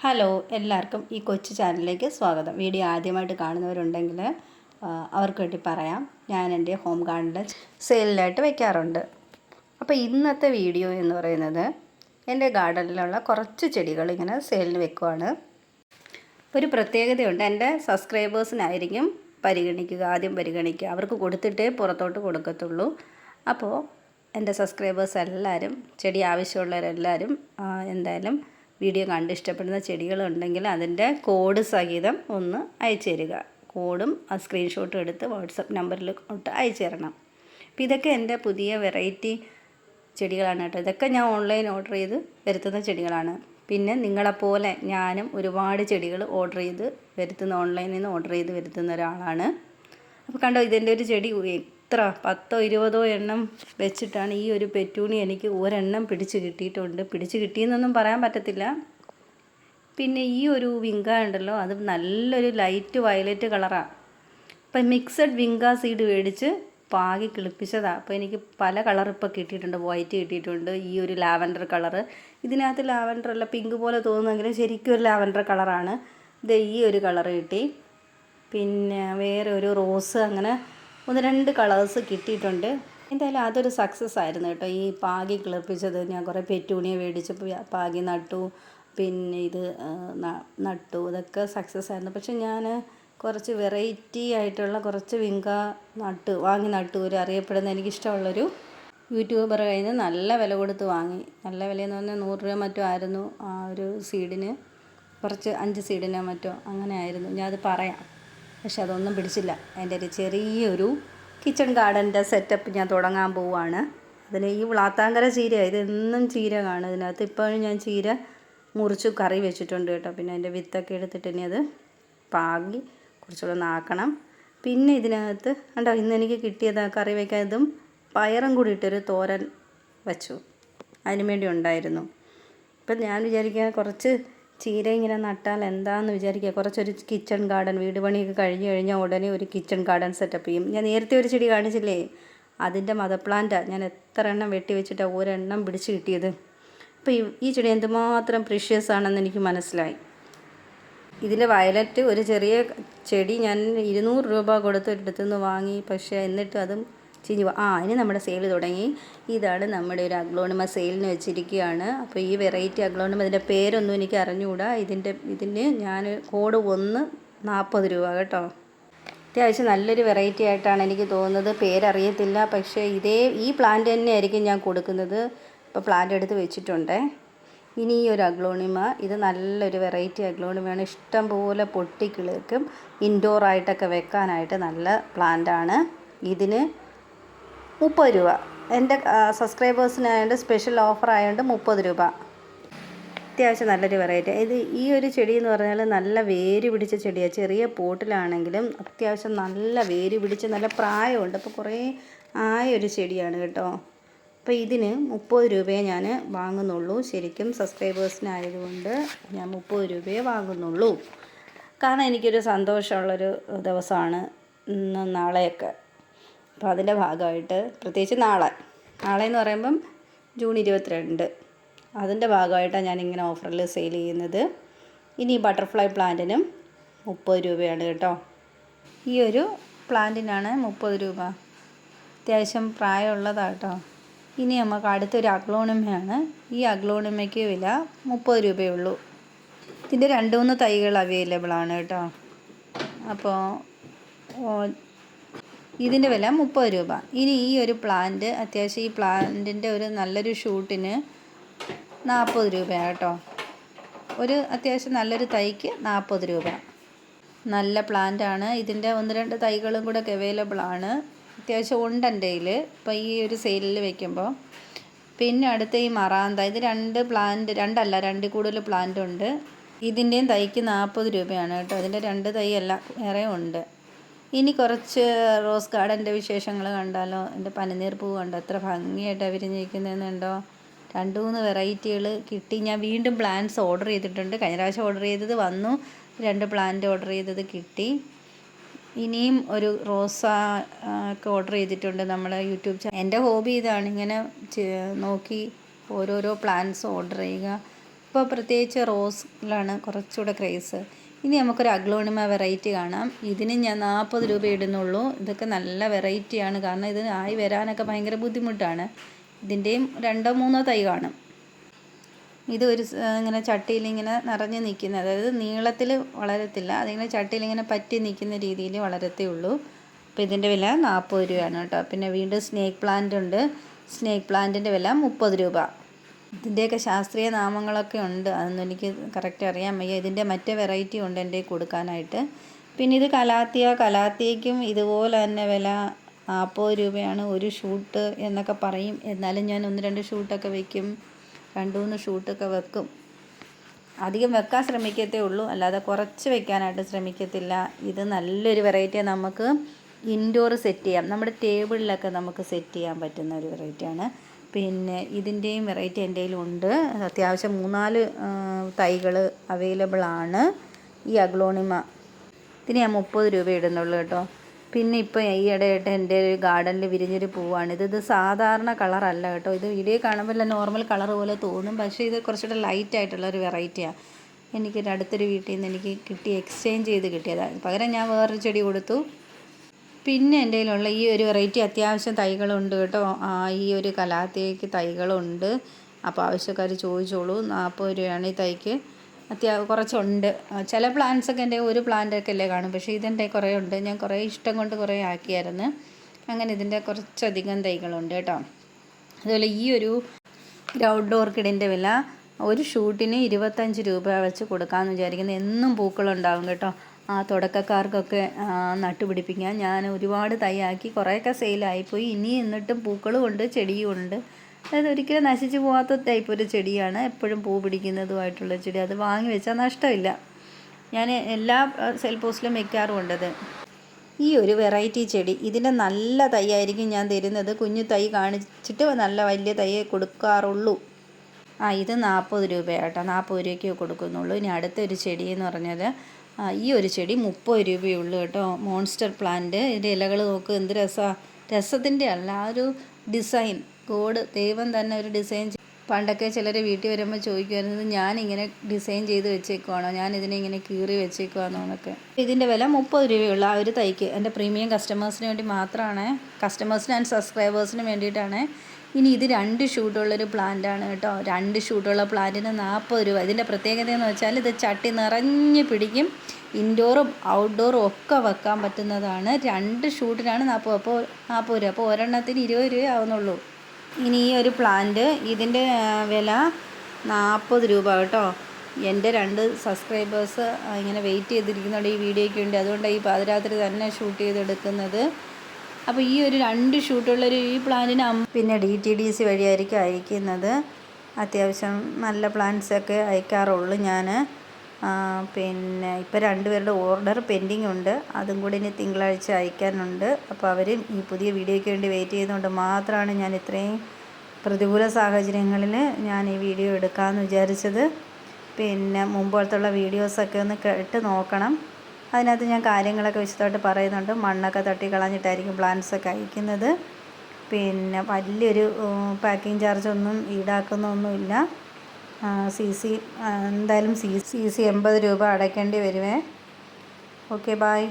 Hello, എല്ലാവർക്കും ഈ കൊച്ചു ചാനലിലേക്ക് സ്വാഗതം. വീഡിയോ ആദ്യമായിട്ട് കാണുന്നവരുണ്ടെങ്കിൽ അവർക്ക് വേണ്ടി പറയാം, ഞാൻ എൻ്റെ ഹോം ഗാർഡനിൽ സെയിലിനായിട്ട് വയ്ക്കാറുണ്ട്. അപ്പോൾ ഇന്നത്തെ വീഡിയോ എന്ന് പറയുന്നത് എൻ്റെ ഗാർഡനിലുള്ള കുറച്ച് ചെടികൾ ഇങ്ങനെ സെയിലിന് വെക്കുവാണ്. ഒരു പ്രത്യേകതയുണ്ട്, എൻ്റെ സബ്സ്ക്രൈബേഴ്സിനായിരിക്കും ആദ്യം പരിഗണിക്കുക. അവർക്ക് കൊടുത്തിട്ടേ പുറത്തോട്ട് കൊടുക്കത്തുള്ളൂ. അപ്പോൾ എൻ്റെ സബ്സ്ക്രൈബേഴ്സ് എല്ലാവരും, ചെടി ആവശ്യമുള്ളവരെല്ലാവരും എന്തായാലും വീഡിയോ കണ്ട് ഇഷ്ടപ്പെടുന്ന ചെടികളുണ്ടെങ്കിൽ അതിൻ്റെ കോഡ് സഹിതം ഒന്ന് അയച്ചു തരിക. കോഡും ആ സ്ക്രീൻഷോട്ടും എടുത്ത് വാട്സപ്പ് നമ്പറിൽ കൊണ്ട് അയച്ചു തരണം. അപ്പോൾ ഇതൊക്കെ എൻ്റെ പുതിയ വെറൈറ്റി ചെടികളാണ് കേട്ടോ. ഇതൊക്കെ ഞാൻ ഓൺലൈൻ ഓർഡർ ചെയ്ത് വരുത്തുന്ന ചെടികളാണ്. പിന്നെ നിങ്ങളെപ്പോലെ ഞാനും ഒരുപാട് ചെടികൾ ഓൺലൈനിൽ നിന്ന് ഓർഡർ ചെയ്ത് വരുത്തുന്ന ഒരാളാണ്. അപ്പോൾ കണ്ടോ, ഇതിൻ്റെ ഒരു ചെടി എത്ര 10-20 എണ്ണം വെച്ചിട്ടാണ് ഈ ഒരു പെറ്റൂണി എനിക്ക് ഒരെണ്ണം പിടിച്ച് കിട്ടിയിട്ടുണ്ട്. പിടിച്ച് കിട്ടിയെന്നൊന്നും പറയാൻ പറ്റത്തില്ല. പിന്നെ ഈ ഒരു വിങ്ക ഉണ്ടല്ലോ, അത് നല്ലൊരു ലൈറ്റ് വയലറ്റ് കളറാണ്. അപ്പം മിക്സഡ് വിങ്ക സീഡ് മേടിച്ച് പാകി കിളിപ്പിച്ചതാണ്. അപ്പോൾ എനിക്ക് പല കളർ ഇപ്പോൾ കിട്ടിയിട്ടുണ്ട്. വൈറ്റ് കിട്ടിയിട്ടുണ്ട്, ഈ ഒരു ലാവൻഡർ കളറ്. ഇതിനകത്ത് ലാവൻഡർ അല്ല, പിങ്ക് പോലെ തോന്നുമെങ്കിലും ശരിക്കും ഒരു ലാവൻഡർ കളറാണ്. ഇത് ഈ ഒരു കളറ് കിട്ടി. പിന്നെ വേറെ ഒരു റോസ്, അങ്ങനെ 1-2 കളേഴ്സ് കിട്ടിയിട്ടുണ്ട്. എന്തായാലും അതൊരു സക്സസ് ആയിരുന്നു കേട്ടോ. ഈ പാകി കിളിപ്പിച്ചത് ഞാൻ കുറേ പെറ്റൂണിയെ മേടിച്ച് പാകി നട്ടു, പിന്നെ ഇത് നട്ടു, ഇതൊക്കെ സക്സസ് ആയിരുന്നു. പക്ഷെ ഞാൻ കുറച്ച് വെറൈറ്റി ആയിട്ടുള്ള കുറച്ച് വിങ്ക വാങ്ങി നട്ടു. ഒരു അറിയപ്പെടുന്ന എനിക്കിഷ്ടമുള്ളൊരു യൂട്യൂബർ കയ്യിൽ നിന്ന് നല്ല വില കൊടുത്ത് വാങ്ങി. നല്ല വിലയെന്ന് പറഞ്ഞാൽ 100 രൂപ മറ്റോ ആയിരുന്നു ആ ഒരു സീഡിന്. കുറച്ച് 5 സീഡിനോ മറ്റോ അങ്ങനെ ആയിരുന്നു. ഞാനത് പറയാം, പക്ഷെ അതൊന്നും പിടിച്ചില്ല. എൻ്റെ ഒരു ചെറിയൊരു കിച്ചൺ ഗാർഡൻ്റെ സെറ്റപ്പ് ഞാൻ തുടങ്ങാൻ പോവുകയാണ്. അതിന് ഈ വ്ളാത്താങ്കര ചീര, ഇതെന്നും ചീര കാണും ഇതിനകത്ത്. ഇപ്പോഴും ഞാൻ ചീര മുറിച്ച് കറി വെച്ചിട്ടുണ്ട് കേട്ടോ. പിന്നെ അതിൻ്റെ വിത്തൊക്കെ എടുത്തിട്ട് ഇനി അത് പാകി കുറച്ചുകൂടെ നാക്കണം. പിന്നെ ഇതിനകത്ത് കണ്ടോ, ഇന്ന് എനിക്ക് കിട്ടിയത് കറി വയ്ക്കാൻ ഇതും പയറും കൂടി ഇട്ടൊരു തോരൻ വച്ചു. അതിന് വേണ്ടി ഉണ്ടായിരുന്നു. ഇപ്പം ഞാൻ വിചാരിക്കുക കുറച്ച് ചീര ഇങ്ങനെ നട്ടാൽ എന്താണെന്ന് വിചാരിക്കുക. കുറച്ചൊരു കിച്ചൺ ഗാർഡൻ, വീട് പണിയൊക്കെ കഴിഞ്ഞാൽ ഉടനെ ഒരു കിച്ചൺ ഗാർഡൻ സെറ്റപ്പ് ചെയ്യും. ഞാൻ നേരത്തെ ഒരു ചെടി കാണിച്ചില്ലേ, അതിൻ്റെ മദർ പ്ലാന്റാണ്. ഞാൻ എത്ര എണ്ണം വെട്ടി വെച്ചിട്ടാണ് ഒരെണ്ണം പിടിച്ച് കിട്ടിയത്. അപ്പോൾ ഈ ചെടി എന്തുമാത്രം പ്രീഷ്യസ് ആണെന്ന് എനിക്ക് മനസ്സിലായി. ഇതിൽ വയലറ്റ് ഒരു ചെറിയ ചെടി ഞാൻ 200 രൂപ കൊടുത്ത് എടുത്തുനിന്ന് വാങ്ങി. പക്ഷേ എന്നിട്ട് അതും ചീഞ്ഞു. ഇനി നമ്മുടെ സെയിൽ തുടങ്ങി. ഇതാണ് നമ്മുടെ ഒരു അഗ്ലോണിമ സെയിലിന് വെച്ചിരിക്കുകയാണ്. അപ്പോൾ ഈ വെറൈറ്റി അഗ്ലോണിമ, ഇതിൻ്റെ പേരൊന്നും എനിക്ക് അറിഞ്ഞുകൂടാ. ഇതിന് ഞാൻ കോഡ് 40 രൂപ കേട്ടോ. അത്യാവശ്യം നല്ലൊരു വെറൈറ്റി ആയിട്ടാണ് എനിക്ക് തോന്നുന്നത്. പേരറിയത്തില്ല, പക്ഷേ ഈ പ്ലാന്റ് തന്നെ ആയിരിക്കും ഞാൻ കൊടുക്കുന്നത്. ഇപ്പോൾ പ്ലാന്റ് എടുത്ത് വെച്ചിട്ടുണ്ട്. ഇനി ഈ ഒരു അഗ്ലോണിമ, ഇത് നല്ലൊരു വെറൈറ്റി അഗ്ലോണിമയാണ്. ഇഷ്ടം പോലെ പൊട്ടിക്കിളിക്കും. ഇൻഡോറായിട്ടൊക്കെ വെക്കാനായിട്ട് നല്ല പ്ലാന്റാണ്. ഇതിന് 30 രൂപ. എൻ്റെ സബ്സ്ക്രൈബേഴ്സിനായതുകൊണ്ട് സ്പെഷ്യൽ ഓഫർ ആയതുകൊണ്ട് 30 രൂപ. അത്യാവശ്യം നല്ലൊരു വെറൈറ്റി. ഈ ഒരു ചെടി എന്ന് പറഞ്ഞാൽ നല്ല വേര് പിടിച്ച ചെടിയാണ്. ചെറിയ പോട്ടിലാണെങ്കിലും അത്യാവശ്യം നല്ല വേര് പിടിച്ച് നല്ല പ്രായമുണ്ട്. അപ്പോൾ കുറേ ആയൊരു ചെടിയാണ് കേട്ടോ. അപ്പോൾ ഇതിന് 30 രൂപയെ ഞാൻ വാങ്ങുന്നുള്ളൂ. ശരിക്കും സബ്സ്ക്രൈബേഴ്സിനായതുകൊണ്ട് ഞാൻ 30 രൂപയെ വാങ്ങുന്നുള്ളൂ. കാരണം എനിക്കൊരു സന്തോഷമുള്ളൊരു ദിവസമാണ് നാളെയൊക്കെ. അപ്പോൾ അതിൻ്റെ ഭാഗമായിട്ട്, പ്രത്യേകിച്ച് നാളെ എന്ന് പറയുമ്പം ജൂൺ 22, അതിൻ്റെ ഭാഗമായിട്ടാണ് ഞാനിങ്ങനെ ഓഫറിൽ സെയിൽ ചെയ്യുന്നത്. ഇനി ബട്ടർഫ്ലൈ പ്ലാന്റിനും 30 രൂപയാണ് കേട്ടോ. ഈ ഒരു പ്ലാന്റിനാണ് 30 രൂപ. അത്യാവശ്യം പ്രായമുള്ളതാണ് കേട്ടോ. ഇനി നമുക്ക് അടുത്തൊരു അഗ്ലോണിമയാണ്. ഈ അഗ്ലോണിമയ്ക്ക് വില 30 രൂപയേ ഉള്ളൂ. ഇതിൻ്റെ 2-3 തൈകൾ അവൈലബിൾ ആണ് കേട്ടോ. അപ്പോൾ ഇതിൻ്റെ വില 30 രൂപ. ഇനി ഈ ഒരു പ്ലാന്റ്, അത്യാവശ്യം ഈ പ്ലാന്റിൻ്റെ ഒരു നല്ലൊരു ഷൂട്ടിന് 40 രൂപയാണ് കേട്ടോ. ഒരു അത്യാവശ്യം നല്ലൊരു തൈക്ക് 40 രൂപ. നല്ല പ്ലാന്റാണ്. ഇതിൻ്റെ 1-2 തൈകളും കൂടെ അവൈലബിൾ ആണ്. അത്യാവശ്യം ഉണ്ട് എൻ്റെ കയ്യിൽ ഇപ്പോൾ ഈ ഒരു സെയിലിൽ വെക്കുമ്പോൾ. പിന്നെ അടുത്ത ഈ മറാന്ത, ഇത് 2 കൂടുതൽ പ്ലാന്റ് ഉണ്ട്. ഇതിൻ്റെയും തൈക്ക് 40 രൂപയാണ് കേട്ടോ. ഇതിൻ്റെ 2 തൈ അല്ല, വേറെ ഉണ്ട്. ഇനി കുറച്ച് റോസ് ഗാർഡൻ്റെ വിശേഷങ്ങൾ കണ്ടാലോ. എൻ്റെ പനിനീർ പൂവ് കണ്ടോ, എത്ര ഭംഗിയായിട്ടാണ് വിരിഞ്ഞിരിക്കുന്നതെന്ന് കണ്ടോ. 2-3 വെറൈറ്റികൾ കിട്ടി. ഞാൻ വീണ്ടും പ്ലാന്റ്സ് ഓർഡർ ചെയ്തിട്ടുണ്ട്. കഴിഞ്ഞ പ്രാവശ്യം ഓർഡർ ചെയ്തത് വന്നു, 2 പ്ലാന്റ് ഓർഡർ ചെയ്തത് കിട്ടി. ഇനിയും ഒരു റോസ ഒക്കെ ഓർഡർ ചെയ്തിട്ടുണ്ട് നമ്മളെ യൂട്യൂബ് ചാനൽ. എൻ്റെ ഹോബി ഇതാണ്, ഇങ്ങനെ നോക്കി ഓരോരോ പ്ലാന്റ്സ് ഓർഡർ ചെയ്യുക. ഇപ്പോൾ പ്രത്യേകിച്ച് റോസിലാണ് കുറച്ചുകൂടെ ക്രേസ്. ഇനി നമുക്കൊരു അഗ്ലോണിമ വെറൈറ്റി കാണാം. ഇതിന് ഞാൻ 40 രൂപ ഇടുന്നുള്ളൂ. ഇതൊക്കെ നല്ല വെറൈറ്റിയാണ്, കാരണം ഇത് ആയി വരാനൊക്കെ ഭയങ്കര ബുദ്ധിമുട്ടാണ്. ഇതിൻ്റെയും 2-3 തൈ കാണും. ഇത് ഇങ്ങനെ ചട്ടിയിൽ ഇങ്ങനെ നിറഞ്ഞ് നിൽക്കുന്ന, അതായത് നീളത്തിൽ വളരത്തില്ല, അതിങ്ങനെ ചട്ടിയിൽ ഇങ്ങനെ പറ്റി നിൽക്കുന്ന രീതിയിൽ വളരത്തേ ഉള്ളൂ. അപ്പോൾ ഇതിൻ്റെ വില 40 രൂപയാണ് കേട്ടോ. പിന്നെ വീണ്ടും സ്നേക്ക് പ്ലാന്റ് ഉണ്ട്. സ്നേക്ക് പ്ലാന്റിൻ്റെ വില 30 രൂപ. ഇതിൻ്റെയൊക്കെ ശാസ്ത്രീയ നാമങ്ങളൊക്കെ ഉണ്ട്, അതൊന്നും എനിക്ക് കറക്റ്റ് അറിയാൻ വയ്യ. ഇതിൻ്റെ മറ്റേ വെറൈറ്റി ഉണ്ട് എൻ്റെ കൊടുക്കാനായിട്ട്. പിന്നെ ഇത് കലാത്തിയയ്ക്കും ഇതുപോലെ തന്നെ വില 40 രൂപയാണ്. ഒരു ഷൂട്ട് എന്നൊക്കെ പറയും, എന്നാലും ഞാൻ 1-2 ഷൂട്ടൊക്കെ വയ്ക്കും, 2-3 ഷൂട്ടൊക്കെ വെക്കും. അധികം വെക്കാൻ ശ്രമിക്കത്തേ ഉള്ളൂ, അല്ലാതെ കുറച്ച് വെക്കാനായിട്ട് ശ്രമിക്കത്തില്ല. ഇത് നല്ലൊരു വെറൈറ്റിയാണ്. നമുക്ക് ഇൻഡോർ സെറ്റ് ചെയ്യാം, നമ്മുടെ ടേബിളിലൊക്കെ നമുക്ക് സെറ്റ് ചെയ്യാൻ പറ്റുന്ന ഒരു വെറൈറ്റിയാണ്. പിന്നെ ഇതിൻ്റെയും വെറൈറ്റി എൻ്റെ കയ്യിലുണ്ട്. അത്യാവശ്യം 3-4 തൈകൾ അവൈലബിൾ ആണ്. ഈ അഗ്ലോണിമ ഇതിന് ഞാൻ 30 രൂപ ഇടുന്നുള്ളൂ കേട്ടോ. പിന്നെ ഇപ്പോൾ ഈയിടെയായിട്ട് എൻ്റെ ഒരു ഗാർഡനിൽ വിരിഞ്ഞൊരു പൂവാണ്. ഇത് സാധാരണ കളറല്ല കേട്ടോ. ഇത് വീഡിയോ കാണുമ്പോൾ നോർമൽ കളർ പോലെ തോന്നും, പക്ഷേ ഇത് കുറച്ചുകൂടെ ലൈറ്റ് ആയിട്ടുള്ളൊരു വെറൈറ്റിയാണ്. എനിക്കൊരു അടുത്തൊരു വീട്ടിൽ നിന്ന് എനിക്ക് എക്സ്ചേഞ്ച് ചെയ്ത് കിട്ടിയതാണ്. പകരം ഞാൻ വേറൊരു ചെടി കൊടുത്തു. പിന്നെ എൻ്റെ കയ്യിലുള്ള ഈ ഒരു വെറൈറ്റി അത്യാവശ്യം തൈകളുണ്ട് കേട്ടോ. ഈ ഒരു കലാത്തിയയ്ക്ക് തൈകളുണ്ട്. അപ്പോൾ ആവശ്യക്കാർ ചോദിച്ചോളൂ. 40 രൂപയാണ് ഈ തൈക്ക്. കുറച്ചുണ്ട്. ചില പ്ലാന്റ്സൊക്കെ എൻ്റെ ഒരു പ്ലാന്റൊക്കെ അല്ലേ കാണും, പക്ഷേ ഇതെൻ്റെ കുറേ ഉണ്ട്. ഞാൻ കുറേ ഇഷ്ടം കൊണ്ട് കുറേ ആക്കിയായിരുന്നു. അങ്ങനെ ഇതിൻ്റെ കുറച്ചധികം തൈകളുണ്ട് കേട്ടോ. അതുപോലെ ഈ ഒരു ഗ്രൗണ്ട് ഓർക്കിഡിൻ്റെ വില ഒരു ഷൂട്ടിന് 25 രൂപ വെച്ച് കൊടുക്കാമെന്ന് വിചാരിക്കുന്നത്. എന്നും പൂക്കളുണ്ടാവും കേട്ടോ. തുടക്കക്കാർക്കൊക്കെ നട്ടുപിടിപ്പിക്കാൻ ഞാൻ ഒരുപാട് തൈയാക്കി, കുറേയൊക്കെ സെയിലായിപ്പോയി. ഇനി എന്നിട്ടും പൂക്കളും ഉണ്ട്, ചെടിയും ഉണ്ട്. അതായത് ഒരിക്കലും നശിച്ചു പോകാത്ത ടൈപ്പ് ഒരു ചെടിയാണ്, എപ്പോഴും പൂ പിടിക്കുന്നതുമായിട്ടുള്ള ചെടി. അത് വാങ്ങി വെച്ചാൽ നഷ്ടമില്ല. ഞാൻ എല്ലാ സെൽ പോസ്റ്റിലും വെക്കാറുമുണ്ടത്. ഈ ഒരു വെറൈറ്റി ചെടി ഇതിൻ്റെ നല്ല തൈയായിരിക്കും ഞാൻ തരുന്നത്. കുഞ്ഞു തൈ കാണിച്ചിട്ട് നല്ല വലിയ തൈയെ കൊടുക്കാറുള്ളൂ. ഇത് 40 രൂപയാട്ടോ. 40 രൂപയ്ക്ക് കൊടുക്കുന്നുള്ളൂ. ഇനി അടുത്തൊരു ചെടി എന്ന് പറഞ്ഞാൽ ഈ ഒരു ചെടി 30 രൂപയേ ഉള്ളൂ കേട്ടോ. Monster plant. ഇതിൻ്റെ ഇലകൾ നോക്ക്, എന്ത് രസമാണ്. രസത്തിൻ്റെ അല്ല, ആ ഒരു ഡിസൈൻ, ദൈവം തന്നെ ഒരു ഡിസൈൻ. പണ്ടൊക്കെ ചിലർ വീട്ടിൽ വരുമ്പോൾ ചോദിക്കുമായിരുന്നത്, ഞാനിങ്ങനെ ഡിസൈൻ ചെയ്ത് വെച്ചേക്കുവാണോ, ഞാൻ ഇതിനെ ഇങ്ങനെ കീറി വെച്ചേക്കുവാണോ എന്നൊക്കെ. ഇതിൻ്റെ വില 30 രൂപയുള്ള ആ ഒരു തൈക്ക്. എൻ്റെ പ്രീമിയം കസ്റ്റമേഴ്സിന് വേണ്ടി മാത്രമാണ്, കസ്റ്റമേഴ്സിന് ആൻഡ് സബ്സ്ക്രൈബേഴ്സിന് വേണ്ടിയിട്ടാണ്. ഇനി ഇത് 2 ഷൂട്ടുള്ളൊരു പ്ലാന്റാണ് കേട്ടോ. 2 ഷൂട്ടുള്ള പ്ലാന്റിന് 40 രൂപ. ഇതിൻ്റെ പ്രത്യേകത എന്ന് വെച്ചാൽ ഇത് ചട്ടി നിറഞ്ഞ് പിടിക്കും. ഇൻഡോറും ഔട്ട്ഡോറും ഒക്കെ വെക്കാൻ പറ്റുന്നതാണ്. 2 ഷൂട്ടിനാണ് 40 രൂപ. അപ്പോൾ ഒരെണ്ണത്തിന് 20 രൂപ ആവുന്നുള്ളൂ. ഇനി ഈ ഒരു പ്ലാന്റ് ഇതിൻ്റെ വില 40 രൂപ കേട്ടോ. എൻ്റെ 2 സബ്സ്ക്രൈബേഴ്സ് ഇങ്ങനെ വെയിറ്റ് ചെയ്തിരിക്കുന്നുണ്ട് ഈ വീഡിയോയ്ക്ക് വേണ്ടി. അതുകൊണ്ടാണ് ഈ പാതിരാത്രി തന്നെ ഷൂട്ട് ചെയ്തെടുക്കുന്നത്. അപ്പോൾ ഈ ഒരു 2 ഷൂട്ടുള്ളൊരു ഈ പ്ലാന്റിന് പിന്നെ DTDC വഴിയായിരിക്കും അയക്കുന്നത്. അത്യാവശ്യം നല്ല പ്ലാന്റ്സൊക്കെ അയക്കാറുള്ളൂ ഞാൻ. പിന്നെ ഇപ്പോൾ 2 പേരുടെ ഓർഡർ പെൻഡിങ് ഉണ്ട്. അതും കൂടി ഇനി തിങ്കളാഴ്ച അയക്കാനുണ്ട്. അപ്പോൾ അവർ ഈ പുതിയ വീഡിയോയ്ക്ക് വേണ്ടി വെയിറ്റ് ചെയ്യുന്നതുകൊണ്ട് മാത്രമാണ് ഞാൻ ഇത്രയും പ്രതികൂല സാഹചര്യങ്ങളിൽ ഞാൻ ഈ വീഡിയോ എടുക്കാമെന്ന് വിചാരിച്ചത്. പിന്നെ മുമ്പോഴത്തുള്ള വീഡിയോസൊക്കെ ഒന്ന് കേട്ട് നോക്കണം. അതിനകത്ത് ഞാൻ കാര്യങ്ങളൊക്കെ വിശദമായിട്ട് പറയുന്നുണ്ട്. മണ്ണൊക്കെ തട്ടി കളഞ്ഞിട്ടായിരിക്കും പ്ലാന്റ്സൊക്കെ അയക്കുന്നത്. പിന്നെ വലിയൊരു പാക്കിംഗ് ചാർജൊന്നും ഈടാക്കുന്നൊന്നുമില്ല. എന്തായാലും CC 80 രൂപ അടയ്ക്കേണ്ടി വരുമേ. Okay, by.